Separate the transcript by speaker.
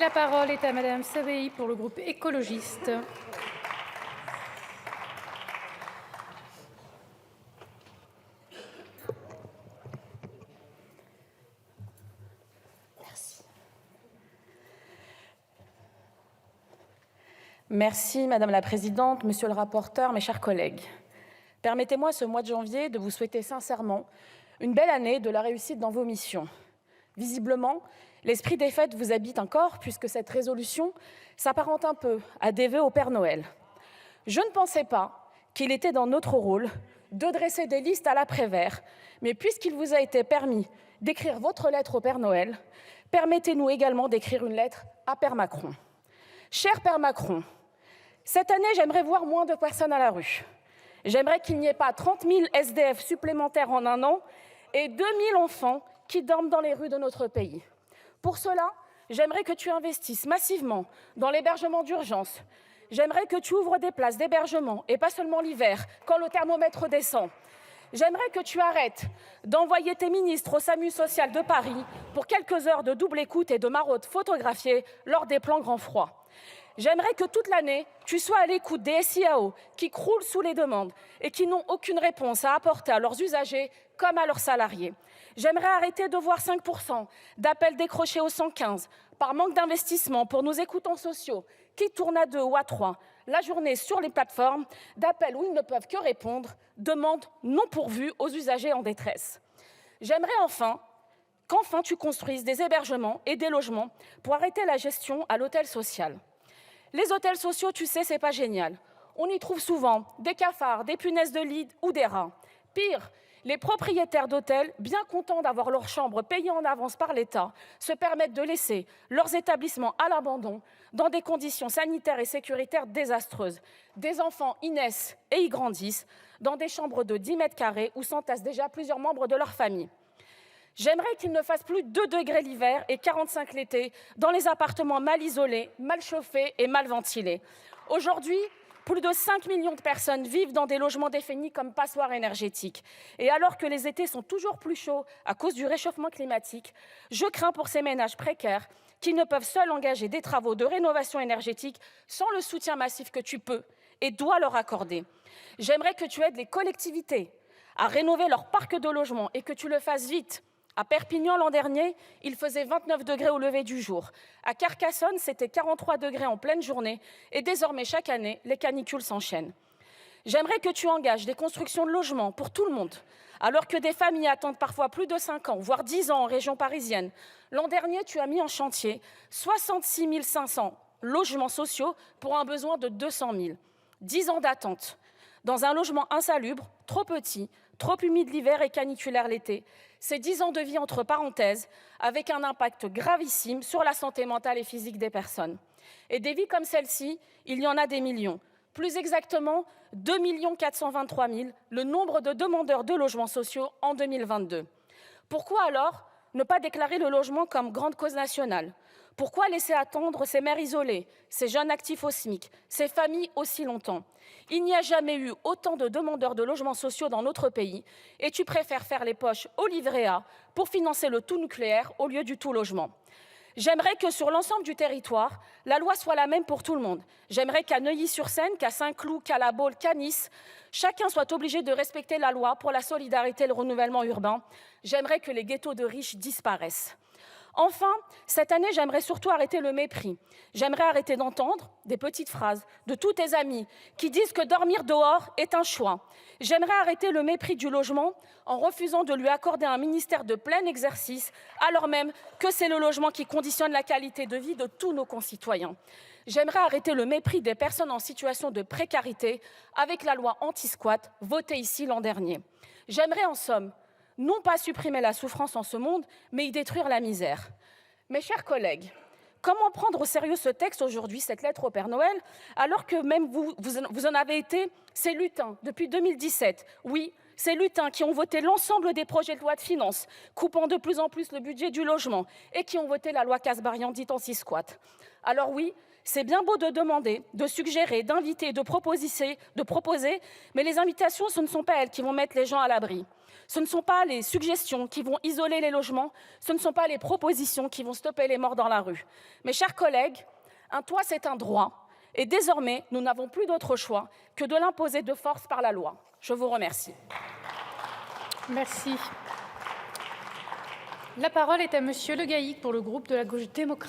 Speaker 1: La parole est à Madame Savey pour le groupe écologiste.
Speaker 2: Merci Madame la Présidente, Monsieur le rapporteur, mes chers collègues. Permettez-moi ce mois de janvier de vous souhaiter sincèrement une belle année, de la réussite dans vos missions. Visiblement, l'esprit des fêtes vous habite encore puisque cette résolution s'apparente un peu à des vœux au Père Noël. Je ne pensais pas qu'il était dans notre rôle de dresser des listes à l'après-vert, mais puisqu'il vous a été permis d'écrire votre lettre au Père Noël, permettez-nous également d'écrire une lettre à Père Macron. Cher Père Macron, cette année, j'aimerais voir moins de personnes à la rue. J'aimerais qu'il n'y ait pas 30 000 SDF supplémentaires en un an et 2 000 enfants qui dorment dans les rues de notre pays. Pour cela, j'aimerais que tu investisses massivement dans l'hébergement d'urgence. J'aimerais que tu ouvres des places d'hébergement, et pas seulement l'hiver, quand le thermomètre descend. J'aimerais que tu arrêtes d'envoyer tes ministres au SAMU social de Paris pour quelques heures de double écoute et de maraude photographiées lors des plans grand froid. J'aimerais que toute l'année, tu sois à l'écoute des SIAO qui croulent sous les demandes et qui n'ont aucune réponse à apporter à leurs usagers comme à leurs salariés. J'aimerais arrêter de voir 5% d'appels décrochés au 115 par manque d'investissement pour nos écoutants sociaux qui tournent à 2 ou à 3 la journée sur les plateformes d'appels où ils ne peuvent que répondre, demandes non pourvues aux usagers en détresse. J'aimerais qu'enfin tu construises des hébergements et des logements pour arrêter la gestion à l'hôtel social. Les hôtels sociaux, tu sais, c'est pas génial. On y trouve souvent des cafards, des punaises de lit ou des rats. Pire, les propriétaires d'hôtels, bien contents d'avoir leurs chambres payées en avance par l'État, se permettent de laisser leurs établissements à l'abandon dans des conditions sanitaires et sécuritaires désastreuses. Des enfants y naissent et y grandissent dans des chambres de 10 mètres carrés où s'entassent déjà plusieurs membres de leur famille. J'aimerais qu'il ne fasse plus 2 degrés l'hiver et 45 l'été dans les appartements mal isolés, mal chauffés et mal ventilés. Aujourd'hui, plus de 5 millions de personnes vivent dans des logements définis comme passoires énergétiques. Et alors que les étés sont toujours plus chauds à cause du réchauffement climatique, je crains pour ces ménages précaires qui ne peuvent seuls engager des travaux de rénovation énergétique sans le soutien massif que tu peux et dois leur accorder. J'aimerais que tu aides les collectivités à rénover leur parc de logements et que tu le fasses vite. À Perpignan, l'an dernier, il faisait 29 degrés au lever du jour. À Carcassonne, c'était 43 degrés en pleine journée. Et désormais, chaque année, les canicules s'enchaînent. J'aimerais que tu engages des constructions de logements pour tout le monde, alors que des familles attendent parfois plus de 5 ans, voire 10 ans en région parisienne. L'an dernier, tu as mis en chantier 66 500 logements sociaux pour un besoin de 200 000. 10 ans d'attente. Dans un logement insalubre, trop petit, trop humide l'hiver et caniculaire l'été. C'est 10 ans de vie entre parenthèses, avec un impact gravissime sur la santé mentale et physique des personnes. Et des vies comme celle-ci, il y en a des millions. Plus exactement, 2 423 000, le nombre de demandeurs de logements sociaux en 2022. Pourquoi alors ne pas déclarer le logement comme grande cause nationale? Pourquoi laisser attendre ces mères isolées, ces jeunes actifs au SMIC, ces familles aussi longtemps? Il n'y a jamais eu autant de demandeurs de logements sociaux dans notre pays et tu préfères faire les poches au livret A pour financer le tout nucléaire au lieu du tout logement. J'aimerais que sur l'ensemble du territoire, la loi soit la même pour tout le monde. J'aimerais qu'à Neuilly-sur-Seine, qu'à Saint-Cloud, qu'à La Baule, qu'à Nice, chacun soit obligé de respecter la loi pour la solidarité et le renouvellement urbain. J'aimerais que les ghettos de riches disparaissent. Enfin, cette année, j'aimerais surtout arrêter le mépris. J'aimerais arrêter d'entendre des petites phrases de tous tes amis qui disent que dormir dehors est un choix. J'aimerais arrêter le mépris du logement en refusant de lui accorder un ministère de plein exercice, alors même que c'est le logement qui conditionne la qualité de vie de tous nos concitoyens. J'aimerais arrêter le mépris des personnes en situation de précarité avec la loi anti-squat votée ici l'an dernier. J'aimerais en somme non pas supprimer la souffrance en ce monde, mais y détruire la misère. Mes chers collègues, comment prendre au sérieux ce texte aujourd'hui, cette lettre au Père Noël, alors que même vous en avez été ces lutins depuis 2017? Oui, Ces lutins qui ont voté l'ensemble des projets de loi de finances, coupant de plus en plus le budget du logement, et qui ont voté la loi Kasbarian dite anti-squat. Alors oui, c'est bien beau de demander, de suggérer, d'inviter, de proposer, mais les invitations, ce ne sont pas elles qui vont mettre les gens à l'abri. Ce ne sont pas les suggestions qui vont isoler les logements, ce ne sont pas les propositions qui vont stopper les morts dans la rue. Mes chers collègues, un toit, c'est un droit. Et désormais, nous n'avons plus d'autre choix que de l'imposer de force par la loi. Je vous remercie.
Speaker 1: Merci. La parole est à Monsieur Le Gaillic pour le groupe de la Gauche démocrate.